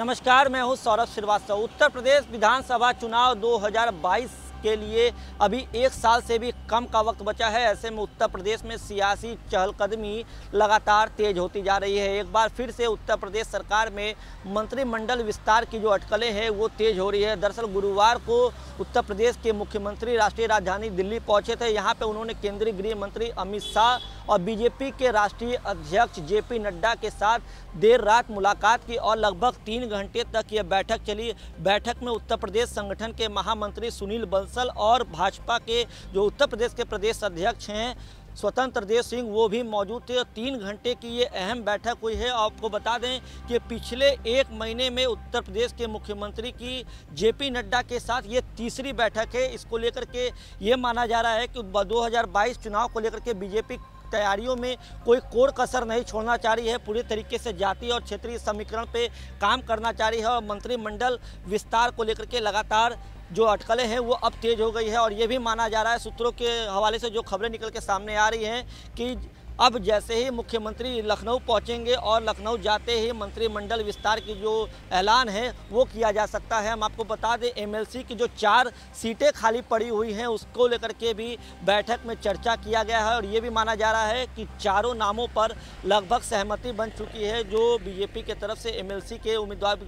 नमस्कार, मैं हूं सौरभ श्रीवास्तव। उत्तर प्रदेश विधानसभा चुनाव 2022 के लिए अभी एक साल से भी कम का वक्त बचा है। ऐसे में उत्तर प्रदेश में सियासी चहलकदमी लगातार तेज होती जा रही है। एक बार फिर से उत्तर प्रदेश सरकार में मंत्रिमंडल विस्तार की जो अटकलें हैं वो तेज हो रही है। दरअसल गुरुवार को उत्तर प्रदेश के मुख्यमंत्री राष्ट्रीय राजधानी दिल्ली पहुंचे थे। यहाँ पे उन्होंने केंद्रीय गृह मंत्री अमित शाह और बीजेपी के राष्ट्रीय अध्यक्ष जेपी नड्डा के साथ देर रात मुलाकात की और लगभग 3 घंटे तक ये बैठक चली। बैठक में उत्तर प्रदेश संगठन के महामंत्री सुनील बंसल और भाजपा के जो उत्तर प्रदेश के प्रदेश अध्यक्ष हैं स्वतंत्र देव सिंह वो भी मौजूद थे। 3 घंटे की ये अहम बैठक हुई है। आपको बता दें कि पिछले 1 महीने में उत्तर प्रदेश के मुख्यमंत्री की जेपी नड्डा के साथ ये तीसरी बैठक है। इसको लेकर के ये माना जा रहा है कि 2022 चुनाव को लेकर के बीजेपी तैयारियों में कोई कोर कसर नहीं छोड़ना चाह रही है। पूरी तरीके से जातीय और क्षेत्रीय समीकरण पे काम करना चाह रही है और मंत्रिमंडल विस्तार को लेकर के लगातार जो अटकलें हैं वो अब तेज हो गई है। और ये भी माना जा रहा है, सूत्रों के हवाले से जो खबरें निकल के सामने आ रही हैं, कि अब जैसे ही मुख्यमंत्री लखनऊ पहुंचेंगे और लखनऊ जाते ही मंत्रिमंडल विस्तार की जो ऐलान है वो किया जा सकता है। हम आपको बता दें एमएलसी की जो 4 सीटें खाली पड़ी हुई हैं उसको लेकर के भी बैठक में चर्चा किया गया है। और ये भी माना जा रहा है कि चारों नामों पर लगभग सहमति बन चुकी है। जो बीजेपी की तरफ से एमएलसी के उम्मीदवार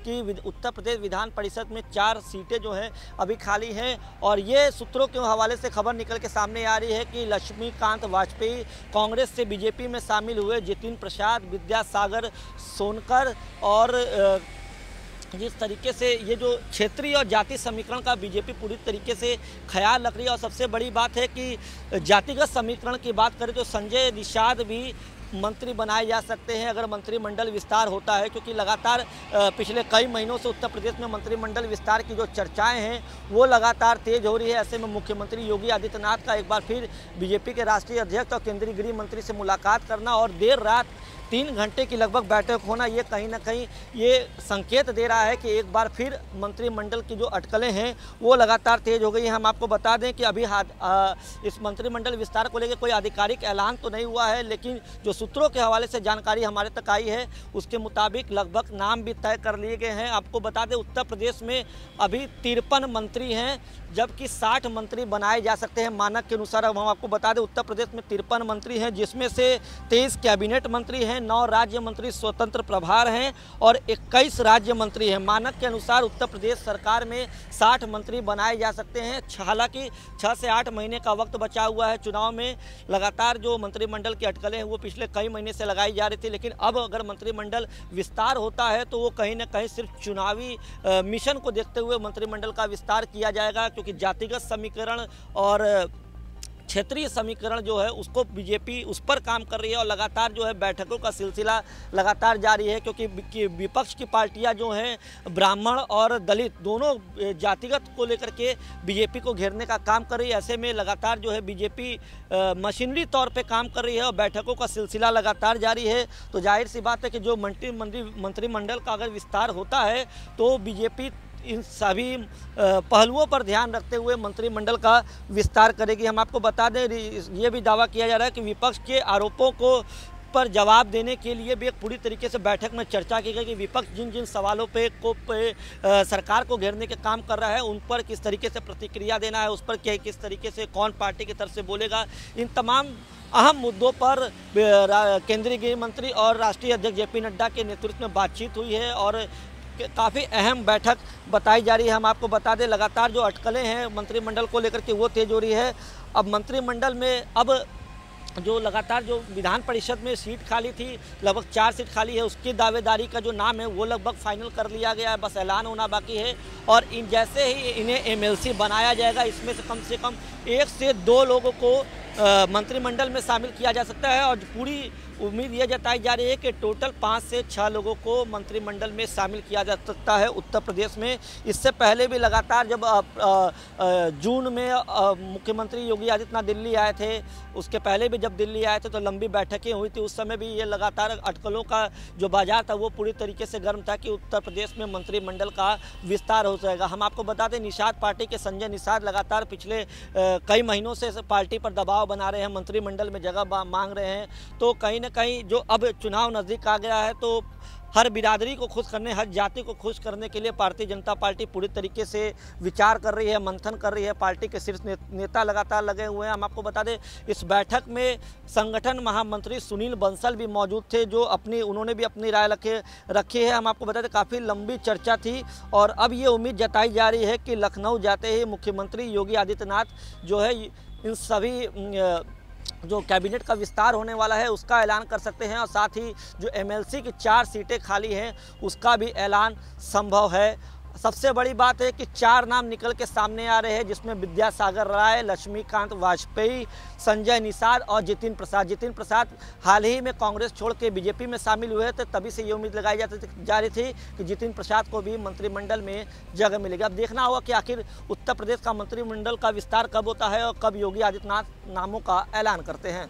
की उत्तर प्रदेश विधान परिषद में 4 सीटें जो हैं अभी खाली हैं। और ये सूत्रों के हवाले से खबर निकल के सामने आ रही है कि लक्ष्मीकांत वाजपेयी कांग्रेस से बीजेपी में शामिल हुए, जितिन प्रसाद, विद्यासागर सोनकर और जिस तरीके से ये जो क्षेत्रीय और जाति समीकरण का बीजेपी पूरी तरीके से ख्याल रख रही है। और सबसे बड़ी बात है कि जातिगत समीकरण की बात करें तो संजय निषाद भी मंत्री बनाए जा सकते हैं अगर मंत्रिमंडल विस्तार होता है, क्योंकि लगातार पिछले कई महीनों से उत्तर प्रदेश में मंत्रिमंडल विस्तार की जो चर्चाएं हैं वो लगातार तेज हो रही है। ऐसे में मुख्यमंत्री योगी आदित्यनाथ का एक बार फिर बीजेपी के राष्ट्रीय अध्यक्ष और केंद्रीय गृह मंत्री से मुलाकात करना और देर रात 3 घंटे की लगभग बैठक होना, ये कहीं ना कहीं ये संकेत दे रहा है कि एक बार फिर मंत्रिमंडल की जो अटकलें हैं वो लगातार तेज हो गई हैं। हम आपको बता दें कि अभी इस मंत्रिमंडल विस्तार को लेकर कोई आधिकारिक ऐलान तो नहीं हुआ है, लेकिन जो सूत्रों के हवाले से जानकारी हमारे तक आई है उसके मुताबिक लगभग नाम भी तय कर लिए गए हैं। आपको बता दें उत्तर प्रदेश में अभी 53 मंत्री हैं, जबकि 60 मंत्री बनाए जा सकते हैं मानक के अनुसार। हम आपको बता दें उत्तर प्रदेश में 53 मंत्री हैं, जिसमें से 23 कैबिनेट मंत्री हैं, 9 राज्य मंत्री स्वतंत्र प्रभार हैं और 21 राज्य मंत्री हैं। मानक के अनुसार उत्तर प्रदेश सरकार में 60 मंत्री बनाए जा सकते हैं। हालांकि 6 से 8 महीने का वक्त बचा हुआ है चुनाव में। लगातार जो मंत्रिमंडल की अटकलें हैं वो पिछले कई महीने से लगाई जा रही थी, लेकिन अब अगर मंत्रिमंडल विस्तार होता है तो वो कहीं ना कहीं सिर्फ चुनावी मिशन को देखते हुए मंत्रिमंडल का विस्तार किया जाएगा, क्योंकि जातिगत समीकरण और क्षेत्रीय समीकरण जो है उसको बीजेपी उस पर काम कर रही है और लगातार जो है बैठकों का सिलसिला लगातार जारी है। क्योंकि विपक्ष की पार्टियां जो हैं ब्राह्मण और दलित दोनों जातिगत को लेकर के बीजेपी को घेरने का काम कर रही है। ऐसे में लगातार जो है बीजेपी मशीनरी तौर पे काम कर रही है और बैठकों का सिलसिला लगातार जारी है। तो जाहिर सी बात है कि जो मंत्रिमंडल का अगर विस्तार होता है तो बीजेपी इन सभी पहलुओं पर ध्यान रखते हुए मंत्रिमंडल का विस्तार करेगी। हम आपको बता दें ये भी दावा किया जा रहा है कि विपक्ष के आरोपों को पर जवाब देने के लिए भी एक पूरी तरीके से बैठक में चर्चा की गई कि विपक्ष जिन जिन सवालों पे सरकार को घेरने के काम कर रहा है उन पर किस तरीके से प्रतिक्रिया देना है, उस पर किस तरीके से कौन पार्टी की तरफ से बोलेगा। इन तमाम अहम मुद्दों पर केंद्रीय गृह मंत्री और राष्ट्रीय अध्यक्ष जेपी नड्डा के नेतृत्व में बातचीत हुई है और काफ़ी अहम बैठक बताई जा रही है। हम आपको बता दें लगातार जो अटकलें हैं मंत्रिमंडल को लेकर के वो तेज हो रही है। अब मंत्रिमंडल में अब जो लगातार जो विधान परिषद में सीट खाली थी, लगभग 4 सीट खाली है, उसकी दावेदारी का जो नाम है वो लगभग फाइनल कर लिया गया है, बस ऐलान होना बाकी है। और इन जैसे ही इन्हें एमएलसी बनाया जाएगा, इसमें से कम 1 से 2 लोगों को मंत्रिमंडल में शामिल किया जा सकता है। और पूरी उम्मीद ये जताई जा रही है कि टोटल 5 से 6 लोगों को मंत्रिमंडल में शामिल किया जा सकता है उत्तर प्रदेश में। इससे पहले भी लगातार जब जून में मुख्यमंत्री योगी आदित्यनाथ दिल्ली आए थे, उसके पहले भी जब दिल्ली आए थे तो लंबी बैठकें हुई थी। उस समय भी ये लगातार अटकलों का जो बाजार था वो पूरी तरीके से गर्म था कि उत्तर प्रदेश में मंत्रिमंडल का विस्तार हो जाएगा। हम आपको बता दें निषाद पार्टी के संजय निषाद लगातार पिछले कई महीनों से पार्टी पर दबाव बना रहे हैं, मंत्रिमंडल में जगह मांग रहे हैं। तो कहीं ना कहीं जो अब चुनाव नज़दीक आ गया है तो हर बिरादरी को खुश करने, हर जाति को खुश करने के लिए भारतीय जनता पार्टी पूरी तरीके से विचार कर रही है, मंथन कर रही है। पार्टी के शीर्ष नेता लगातार लगे हुए हैं। हम आपको बता दें, इस बैठक में संगठन महामंत्री सुनील बंसल भी मौजूद थे, जो उन्होंने भी अपनी राय रखी है। हम आपको बता दें, काफ़ी लंबी चर्चा थी और अब ये उम्मीद जताई जा रही है कि लखनऊ जाते ही मुख्यमंत्री योगी आदित्यनाथ जो है इन सभी जो कैबिनेट का विस्तार होने वाला है उसका ऐलान कर सकते हैं और साथ ही जो एमएलसी की 4 सीटें खाली हैं उसका भी ऐलान संभव है। सबसे बड़ी बात है कि 4 नाम निकल के सामने आ रहे हैं, जिसमें विद्यासागर राय, लक्ष्मीकांत वाजपेयी, संजय निषाद और जितिन प्रसाद। जितिन प्रसाद हाल ही में कांग्रेस छोड़ के बीजेपी में शामिल हुए थे, तभी से ये उम्मीद लगाई जा रही थी कि जितिन प्रसाद को भी मंत्रिमंडल में जगह मिलेगी। अब देखना होगा कि आखिर उत्तर प्रदेश का मंत्रिमंडल का विस्तार कब होता है और कब योगी आदित्यनाथ नामों का ऐलान करते हैं।